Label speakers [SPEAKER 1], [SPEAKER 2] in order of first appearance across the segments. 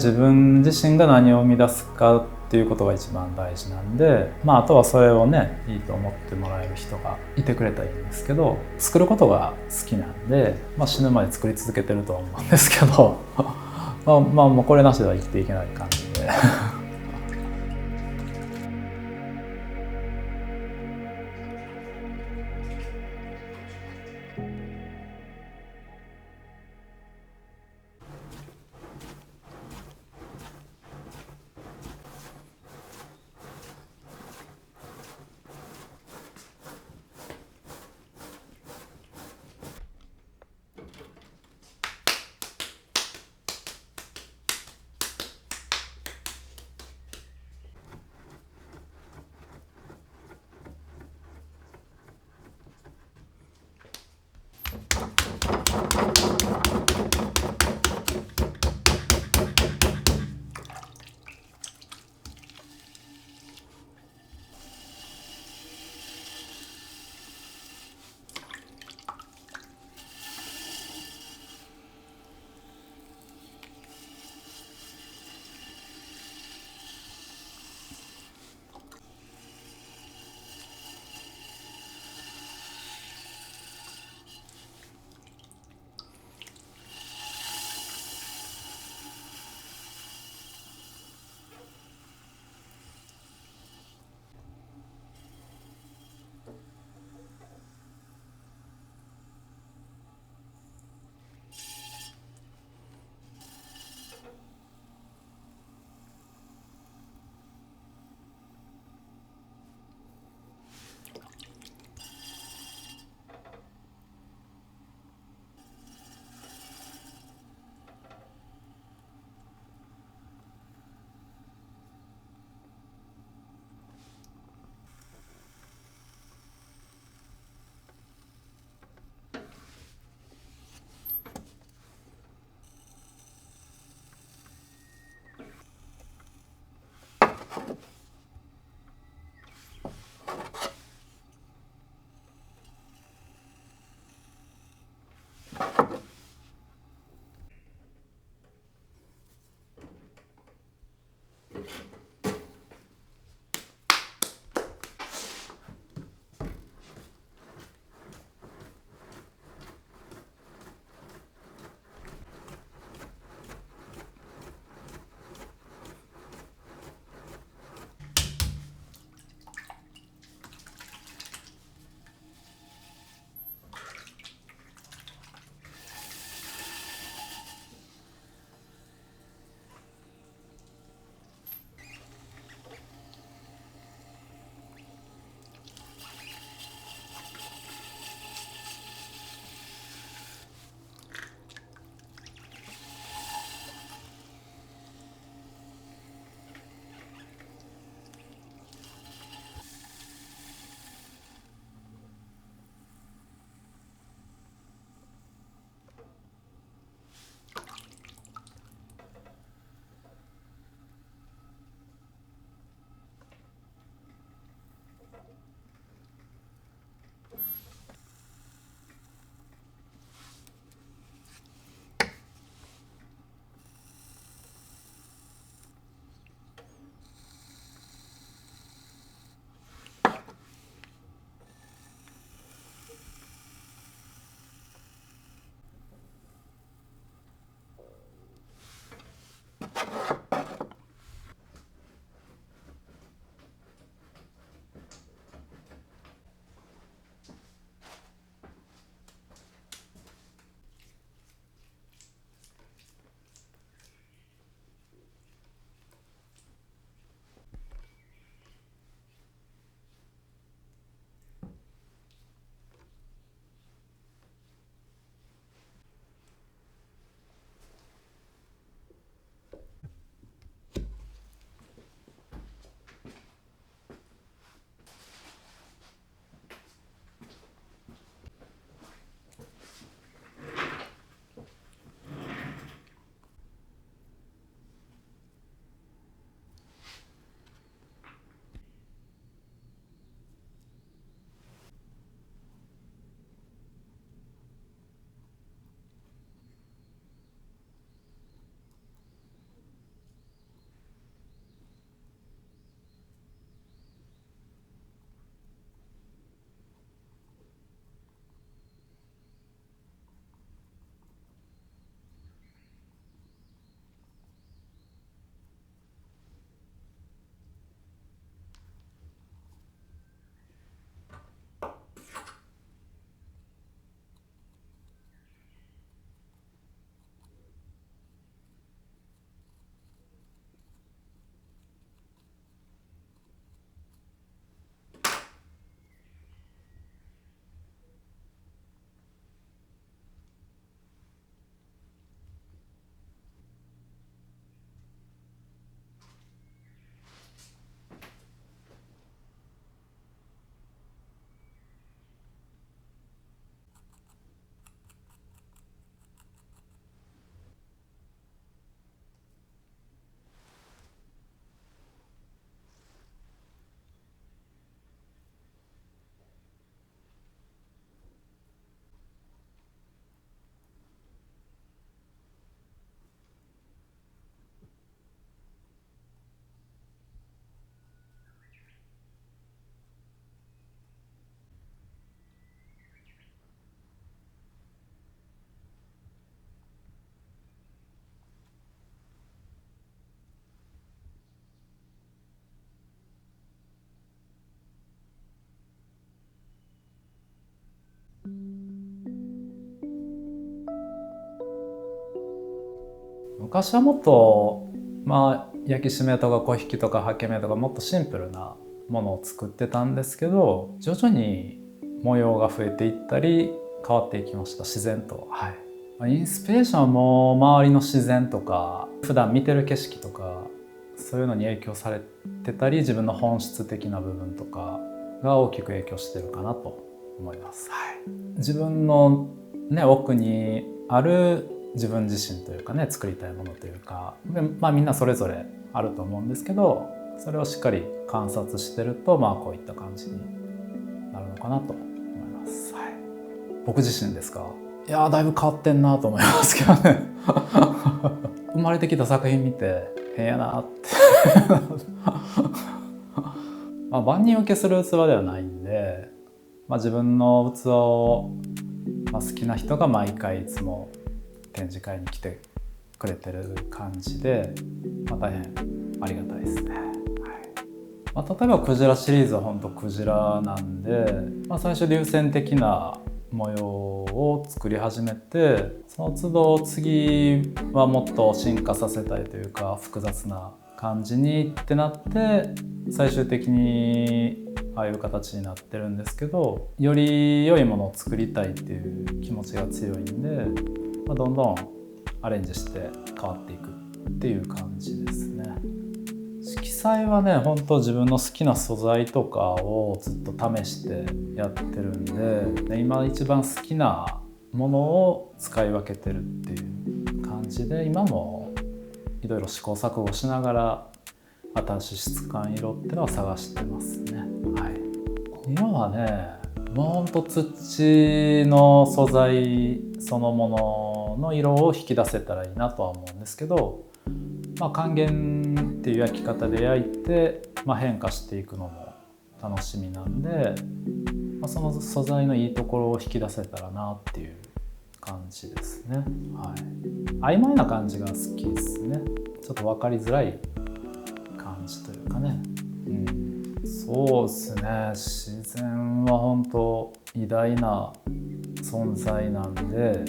[SPEAKER 1] 自分自身が何を生み出すかっていうことが一番大事なんで、あとはそれをねいいと思ってもらえる人がいてくれたらいいんですけど、作ることが好きなんで、死ぬまで作り続けてるとは思うんですけどもうこれなしでは生きていけない感じで昔はもっと焼き締めとか粉引きとか刷毛目とかもっとシンプルなものを作ってたんですけど、徐々に模様が増えていったり変わっていきました、自然と。インスピレーションも周りの自然とか普段見てる景色とかそういうのに影響されてたり、自分の本質的な部分とかが大きく影響してるかなと思います。自分の、奥にある自分自身というかね、作りたいものというか、みんなそれぞれあると思うんですけど、それをしっかり観察してるとこういった感じになるのかなと思います。僕自身ですか？いやだいぶ変わってんなと思いますけどね生まれてきた作品見て変やなって万人受けする器ではないんで、自分の器を、好きな人が毎回いつも展示会に来てくれてる感じで、大変ありがたいですね。例えばクジラシリーズは本当クジラなんで、最初流線的な模様を作り始めて、その都度次はもっと進化させたいというか複雑な感じにってなって、最終的にああいう形になってるんですけど、より良いものを作りたいっていう気持ちが強いんで、どんどんアレンジして変わっていくっていう感じですね。色彩はね、本当自分の好きな素材とかをずっと試してやってるんで、今一番好きなものを使い分けてるっていう感じで、今もいろいろ試行錯誤しながら新しい質感色っていうのを探してますね。色はね、もうほんと土の素材そのものの色を引き出せたらいいなとは思うんですけど、還元っていう焼き方で焼いて、変化していくのも楽しみなんで、その素材のいいところを引き出せたらなっていう感じですね。曖昧な感じが好きですね。ちょっと分かりづらい感じというかね。そうですね。自然は本当偉大な存在なんで、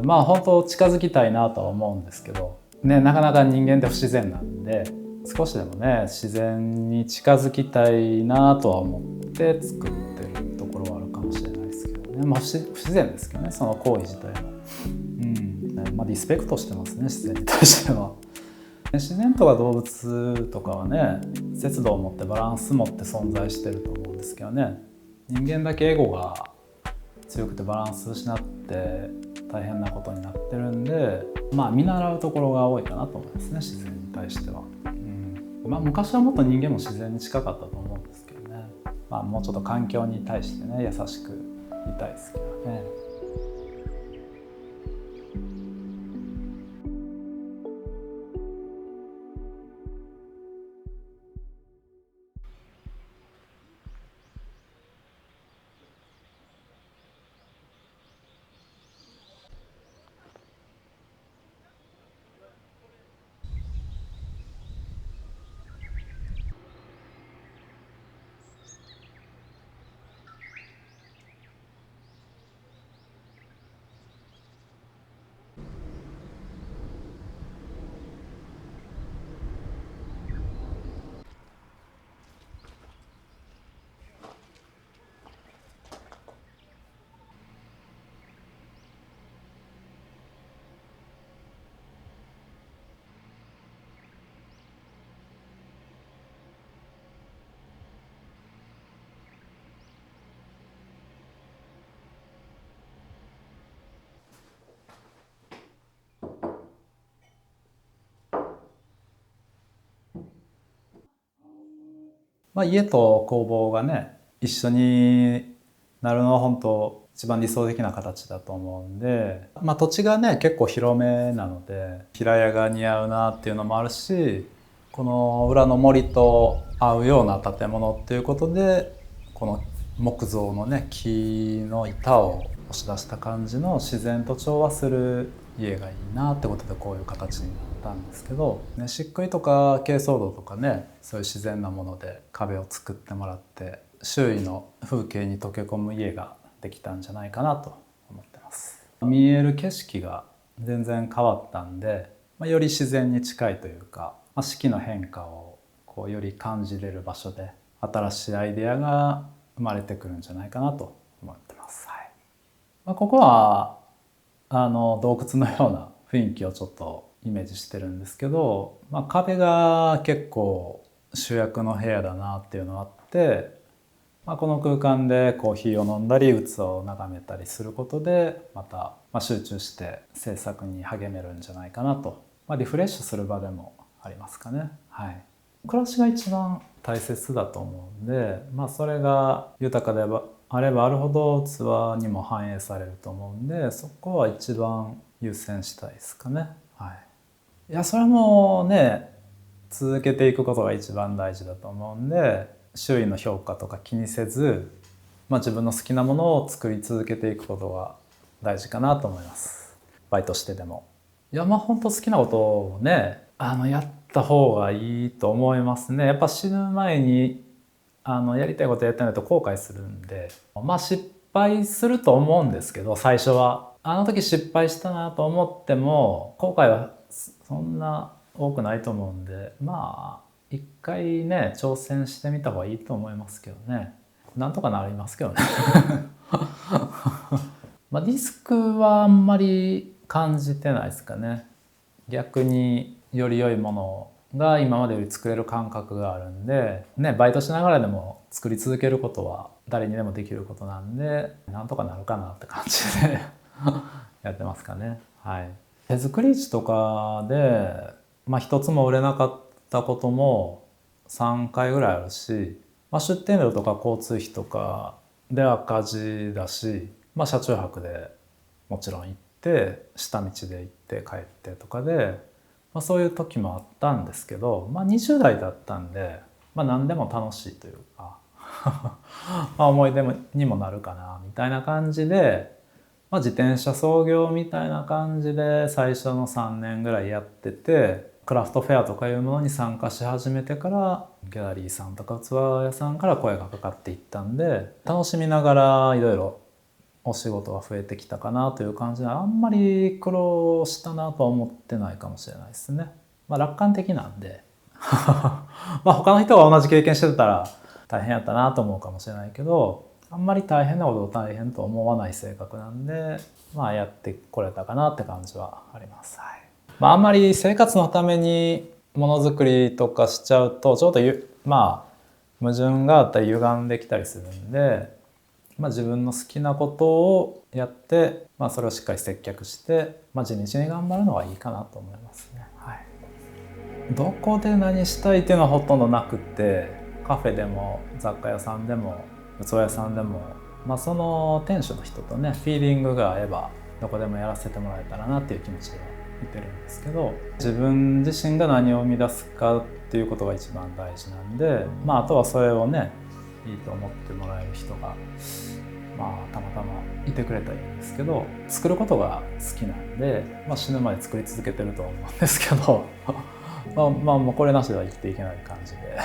[SPEAKER 1] 本当近づきたいなとは思うんですけど、なかなか人間って不自然なんで、少しでもね自然に近づきたいなとは思って作ってるところはあるかもしれないですけどね。不自然ですけどね、その行為自体も。リスペクトしてますね、自然に対しては。自然とか動物とかはね、節度を持ってバランス持って存在してると思うんですけどね、人間だけエゴが強くてバランス失って大変なことになってるんで、見習うところが多いかなと思いますね、自然に対しては。昔はもっと人間も自然に近かったと思うんですけどね。もうちょっと環境に対してね優しくいたいですけどね。家と工房がね一緒になるのは本当一番理想的な形だと思うんで、土地がね結構広めなので平屋が似合うなっていうのもあるし、この裏の森と合うような建物っていうことで、この木造のね木の板を押し出した感じの自然と調和する家がいいなってことでこういう形になったんですけど、漆喰とか珪藻土とかね、そういう自然なもので壁を作ってもらって周囲の風景に溶け込む家ができたんじゃないかなと思ってます。見える景色が全然変わったんで、より自然に近いというか、四季の変化をこうより感じれる場所で新しいアイデアが生まれてくるんじゃないかなと思ってます。はい。ここは洞窟のような雰囲気をちょっとイメージしてるんですけど、壁が結構主役の部屋だなっていうのがあって、この空間でコーヒーを飲んだり器を眺めたりすることでまた集中して制作に励めるんじゃないかなと、リフレッシュする場でもありますかね。はい、暮らしが一番大切だと思うんで、それが豊かであればあるほど器にも反映されると思うんで、そこは一番優先したいですかね。はい、いやそれもね続けていくことが一番大事だと思うんで、周囲の評価とか気にせず、自分の好きなものを作り続けていくことが大事かなと思います。バイトしてでも。いや本当好きなことをねやった方がいいと思いますね。やっぱ死ぬ前にやりたいことやってないと後悔するんで、失敗すると思うんですけど、最初はあの時失敗したなと思っても後悔はそんな多くないと思うんで、一回ね挑戦してみた方がいいと思いますけどね。なんとかなりますけどねリスクはあんまり感じてないですかね。逆により良いものが今までより作れる感覚があるんで、バイトしながらでも作り続けることは誰にでもできることなんで、なんとかなるかなって感じでやってますかね。はい、手作り市とかで、一つも売れなかったことも3回ぐらいあるし、出店料とか交通費とかで赤字だし、車中泊でもちろん行って下道で行って帰ってとかで、そういう時もあったんですけど、20代だったんで、何でも楽しいというか思い出にもなるかなみたいな感じで、自転車操業みたいな感じで最初の3年ぐらいやってて、クラフトフェアとかいうものに参加し始めてからギャラリーさんとか器屋さんから声がかかっていったんで、楽しみながらいろいろお仕事が増えてきたかなという感じで、あんまり苦労したなとは思ってないかもしれないですね。楽観的なんで他の人が同じ経験してたら大変やったなと思うかもしれないけど、あんまり大変なことを大変と思わない性格なんで、やってこれたかなって感じはあります。はい、あんまり生活のためにものづくりとかしちゃうとちょっと矛盾があったり歪んできたりするんで、自分の好きなことをやって、それをしっかり接客して、地道に頑張るのがいいかなと思いますね。はい、どこで何したいっていうのはほとんどなくって、カフェでも雑貨屋さんでも器屋さんでも、その店主の人とねフィーリングが合えばどこでもやらせてもらえたらなっていう気持ちでは見てるんですけど、自分自身が何を生み出すかっていうことが一番大事なんで、あとはそれをねいいと思ってもらえる人がたまたまいてくれたらいいんですけど、作ることが好きなんで、死ぬまで作り続けてると思うんですけどこれなしでは生きていけない感じで